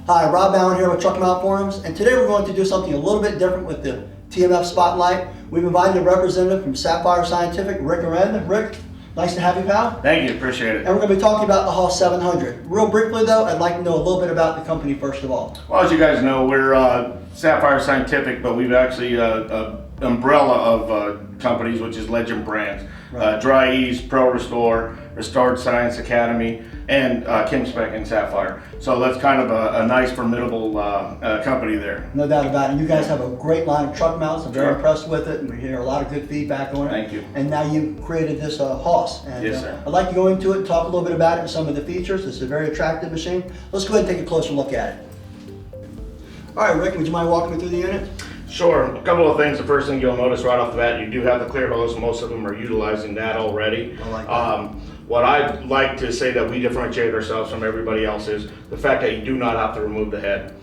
Hi, Rob Allen here with Truck Mount Forums, and today we're going to do something a little bit different with the TMF Spotlight. We've invited a representative from Sapphire Scientific, Rick Arend. Rick, nice to have you, pal. Thank you, appreciate it. And we're going to be talking about the Hoss 700. Real briefly though, I'd like to know a little bit about the company first of all. Well, as you guys know, we're Sapphire Scientific, but we've actually an umbrella of companies, which is Legend Brands. Right. Dry Ease, Pro Restore, Restored Science Academy, and kinks and Sapphire. So that's kind of a nice, formidable company there. No doubt about it. And you guys have a great line of truck mounts. I'm very Sure. impressed with it, and we hear a lot of good feedback on it. Thank you. And now you've created this Hoss. And, Yes, sir. I'd like to go into it and talk a little bit about it and some of the features. It's a very attractive machine. Let's go ahead and take a closer look at it. All right, Rick, would you mind walking me through the unit? Sure. A couple of things. The first thing you'll notice right off the bat, you do have the clear hose. Most of them are utilizing that already. I like that. What I'd like to say that we differentiate ourselves from everybody else is the fact that you do not have to remove the head.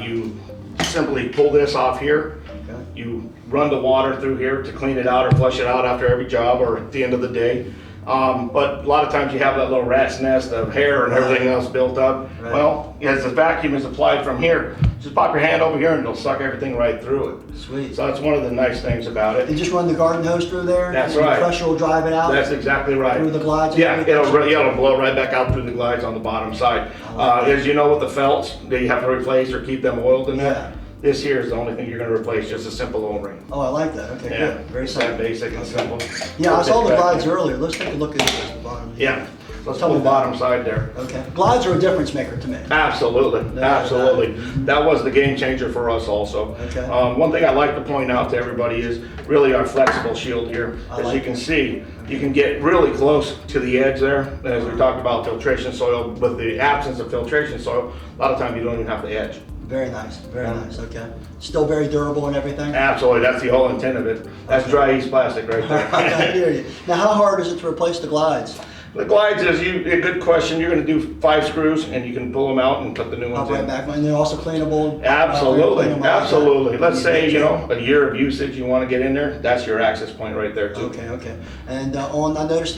You simply pull this off here. Okay. You run the water through here to clean it out or flush it out after every job or at the end of the day. But a lot of times you have that little rat's nest of hair and everything else built up. Right. Well, as the vacuum is applied from here, just pop your hand over here and it'll suck everything right through it. Sweet. So that's one of the nice things about it. You just run the garden hose through there? That's and right. The pressure will drive it out? That's exactly right. Through the glides? Yeah, it'll blow right back out through the glides on the bottom side. As you know, with the felts, they have to replace or keep them oiled in that. Yeah. This here is the only thing you're going to replace, just a simple O-ring. Oh, I like that. Okay, Yeah, good. Very it's that simple. basic and simple. Yeah, I saw the glides earlier. Let's take a look at this at the bottom. Yeah, let's Tell pull me the about bottom side there. Okay. Glides are a difference maker to me. Absolutely, Yeah, absolutely. That was the game changer for us also. Okay. One thing I'd like to point out to everybody is really our flexible shield here. I As like you can see, you can get really close to the edge there. As we talked about filtration soil, with the absence of filtration soil, a lot of times you don't even have to edge. Very nice. Very nice. Okay. Still very durable and everything? Absolutely, that's the whole intent of it. That's dry ease plastic right there. I hear you. Now, how hard is it to replace the glides? The glides is a good question. You're going to do 5 screws and you can pull them out and put the new ones Right in. back. And they're also cleanable? Absolutely, Clean them out. absolutely. Let's say, you know, a year of usage you want to get in there, that's your access point right there too. Okay, okay. And I noticed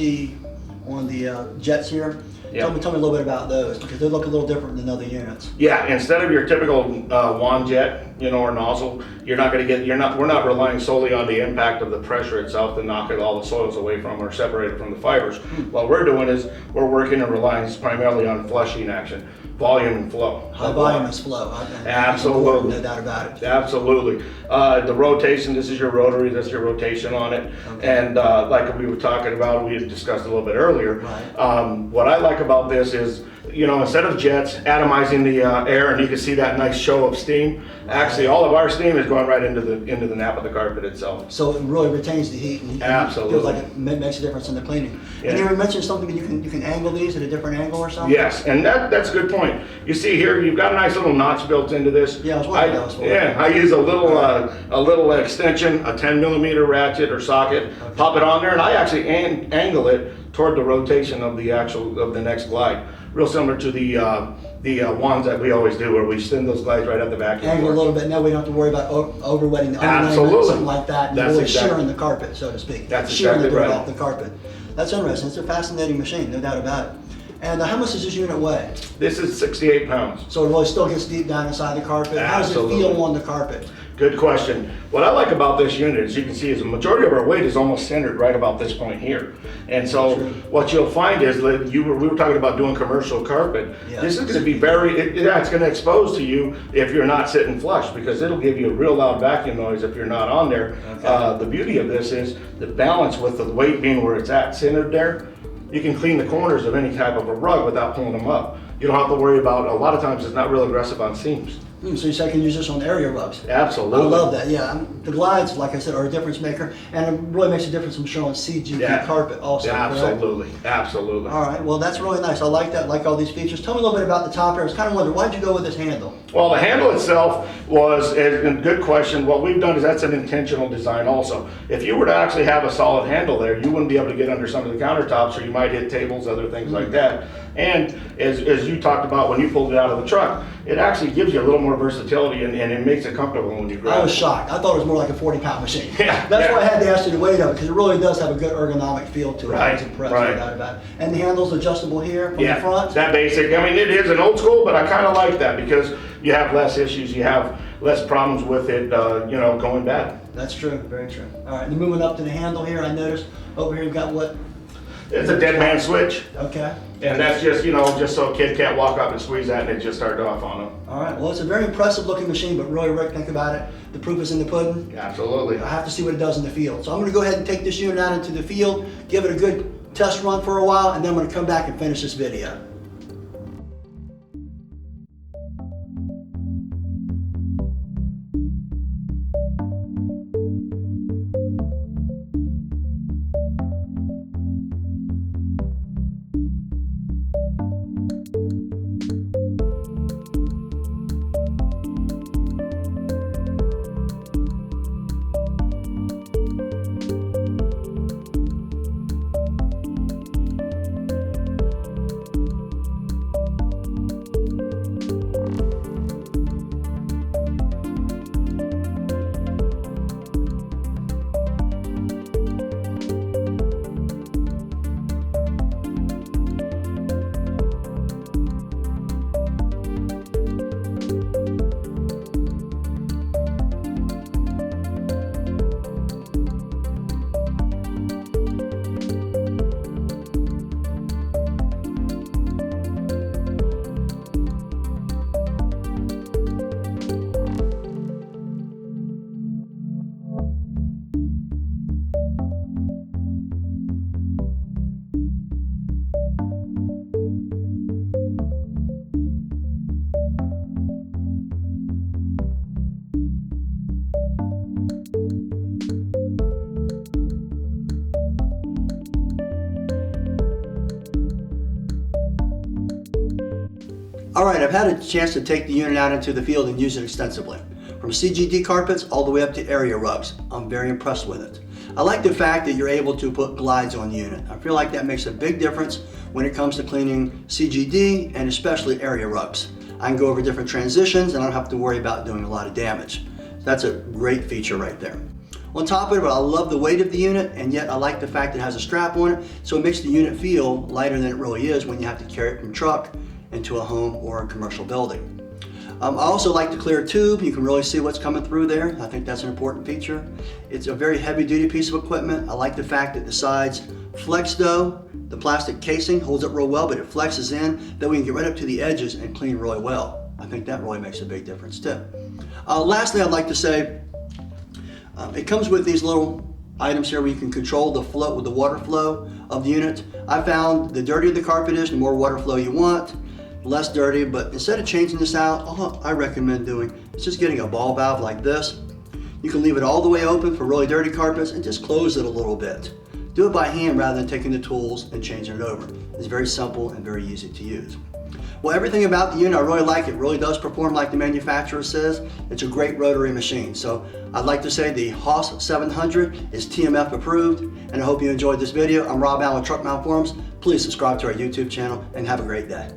on the jets here, Yeah. tell me a little bit about those, because they look a little different than other units. Yeah, instead of your typical wand jet, you know, or nozzle, we're not relying solely on the impact of the pressure itself to knock all the soils away from or separate it from the fibers. What we're doing is we're working and relying primarily on flushing action, volume and flow. High volume is flow. Absolutely. No doubt about it. Absolutely. The rotation, this is your rotary, that's your rotation on it. Okay. And like we were talking about, we had discussed a little bit earlier. Right. What I like about this is, you know, instead of jets atomizing the air and you can see that nice show of steam, actually all of our steam is going right into the nap of the carpet itself. So it really retains the heat and Absolutely. feels like it makes a difference in the cleaning. Yeah. And you mentioned something that you can angle these at a different angle or something? Yes, and that's a good point. You see here, you've got a nice little notch built into this. Yeah, I was wondering what that was for. Yeah, I use a little extension, a 10mm ratchet or socket, pop it on there, and I actually angle it toward the rotation of the next glide. Real similar to the wands that we always do, where we send those glides right at the vacuum. Angle a port. little bit, now we don't have to worry about overwetting the underlayment, Absolutely. something like that, and That's really exactly- shearing the carpet, so to speak. That's shearing the exactly dirt right. off the carpet. That's interesting. It's a fascinating machine, no doubt about it. And how much does this unit weigh? This is 68 pounds. So it really still gets deep down inside the carpet. How does it Absolutely. feel on the carpet? Good question. What I like about this unit, as you can see, is the majority of our weight is almost centered right about this point here. And so True. what you'll find is that we were talking about doing commercial carpet. Yeah. This is going to be it's going to expose to you if you're not sitting flush, because it'll give you a real loud vacuum noise if you're not on there. Okay. The beauty of this is the balance with the weight being where it's at, centered there. You can clean the corners of any type of a rug without pulling them up. You don't have to worry about, a lot of times it's not real aggressive on seams. So you say I can use this on area rugs? Absolutely. I love that, yeah. The glides, like I said, are a difference maker, and it really makes a difference from showing CGP Yeah. carpet also, correct? Absolutely, absolutely. All right, well, that's really nice. I like that, I like all these features. Tell me a little bit about the top here. I was kind of wondering, why'd you go with this handle? Well, the handle itself was a good question. What we've done is that's an intentional design also. If you were to actually have a solid handle there, you wouldn't be able to get under some of the countertops, or you might hit tables, other things like that. And as you talked about when you pulled it out of the truck, it actually gives you a little more versatility, and it makes it comfortable when you grab I was it. shocked. I thought it was more like a 40-pound machine. Yeah, That's yeah. why I had to ask you the weight of it, because it really does have a good ergonomic feel to it. I was Right, impressed right. with that about it. And the handle's adjustable here from Yeah, the front. that basic. I mean, it is an old school, but I kind of like that because you have less issues, you have less problems with it, you know, going bad. That's true, very true. All right, and moving up to the handle here, I noticed over here you've got what? It's a dead man switch, Okay. and that's just, you know, just so a kid can't walk up and squeeze that and it just started off on them. All right, well, it's a very impressive looking machine, but really, Rick, think about it. The proof is in the pudding. Absolutely. I have to see what it does in the field. So I'm going to go ahead and take this unit out into the field, give it a good test run for a while, and then I'm going to come back and finish this video. All right, I've had a chance to take the unit out into the field and use it extensively. From CGD carpets all the way up to area rugs. I'm very impressed with it. I like the fact that you're able to put glides on the unit. I feel like that makes a big difference when it comes to cleaning CGD and especially area rugs. I can go over different transitions and I don't have to worry about doing a lot of damage. That's a great feature right there. On top of it, I love the weight of the unit, and yet I like the fact it has a strap on it, so it makes the unit feel lighter than it really is when you have to carry it from truck into a home or a commercial building. I also like the clear tube. You can really see what's coming through there. I think that's an important feature. It's a very heavy duty piece of equipment. I like the fact that the sides flex though. The plastic casing holds it real well, but it flexes in, that we can get right up to the edges and clean really well. I think that really makes a big difference too. Lastly, I'd like to say, it comes with these little items here where you can control the flow with the water flow of the unit. I found the dirtier the carpet is, the more water flow you want. Less dirty, but instead of changing this out, all I recommend doing is just getting a ball valve like this. You can leave it all the way open for really dirty carpets and just close it a little bit. Do it by hand rather than taking the tools and changing it over. It's very simple and very easy to use. Well, everything about the unit, I really like it. It really does perform like the manufacturer says. It's a great rotary machine. So I'd like to say the Hoss 700 is TMF approved, and I hope you enjoyed this video. I'm Rob Allen with Truck Mount Forums. Please subscribe to our YouTube channel and have a great day.